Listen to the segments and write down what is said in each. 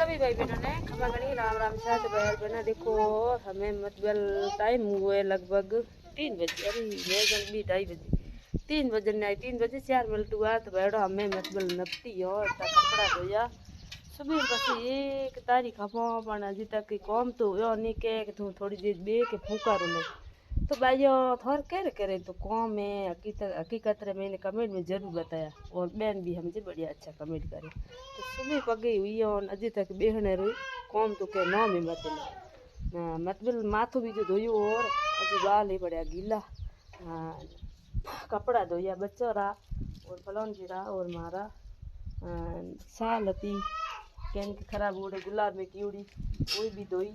सभी भाई बहनों ने खमा गणी राम राम साथ भाई बहना। देखो हमें मतलब टाइम हुए लगभग 3 बजे, अरे मैं भी 2:30 बजे 3 बजे नहीं 3 बजे 4 मिनट हुआ तो बैठो हमें मतलब नपटी और कपड़ा धोया सुबह बस एक तारीख खपो पण हजी तक कॉम तो हुयो नहीं के तू थोड़ी देर बे के फूका रोले तो भाइयों थोर करे करे तो कॉम है हकीकत रे मैंने कमेंट में जरूर बताया और बहन भी हमसे बढ़िया अच्छा कमेंट करे तो सुबह पगे हुई और अजी तक बेहने रही कॉम तो के नाम ही मतलब माथो भी जो धोयो और अजी बाल ही बढ़िया गीला कपड़ा धोया बच्चों रा और फलोन जी रा और मारा साल थी कैन के खराब उड़े गुलाब में कीड़ी वो भी धोई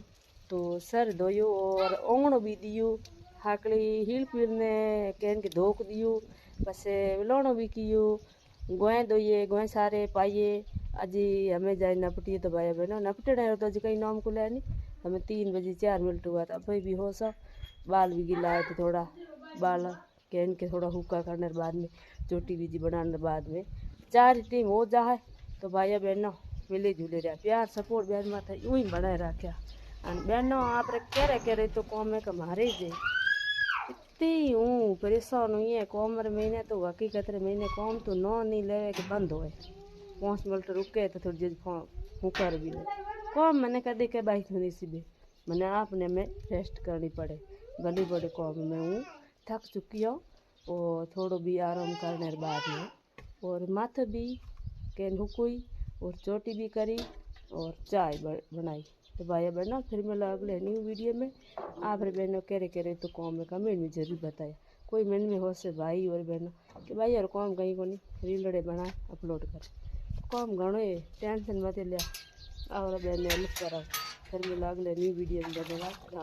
तो सर धोयो और ओंगणो भी दियो हाकड़ी हील पील ने कैन के धोक दियो पसे लोणो भी कियो गोए धोइए गोए सारे पाइए अजी हमें जाए नपटिए तो भाई बहनों नपटने तो अजी कहीं नाम को ले नहीं हमें 3 बजे 4 मिनट हुआ था अभी भी हो सब बाल भी गिला है तो थोड़ा बाल कैन के थोड़ा हुक्का करने बाद में चोटी बीजी बनाने बाद में 4 टीम हो जाए तो भाई बहनों मिले जुले रहा प्यार सपोर्ट बहन माता यूं ही बनाए रखा बहनों आप कह रहे तो कौम में कमारे जे इतनी हूँ परेशान हुई है कॉमर महीने तो हकीकत रे महीने कॉम तो नौ नहीं ले के बंद होए 5 मिनट रुके तो थोड़ी देर फूकर भी ले कॉम मैंने कदे के बाइक होनी सीधे मैंने आपने में रेस्ट करनी पड़े भली बड़े कॉम में हूँ थक चुकी हो और थोड़ो भी आराम करने बाद में और माथे भी कैन हुकुई और चोटी भी करी और चाय बनाई तो भाई बहनों फिर मिला अगले न्यू वीडियो में आप बहनों करे तो कॉम में कमेंट में जरूर बताया कोई मन में हो से भाई और बहनों कि भाई यार कॉम कहीं को नहीं रीलड़े बनाए अपलोड कर कॉम घणो टेंशन मत लिया और बहन हेल्प करा फिर मिला अगले न्यू वीडियो में धन्यवाद।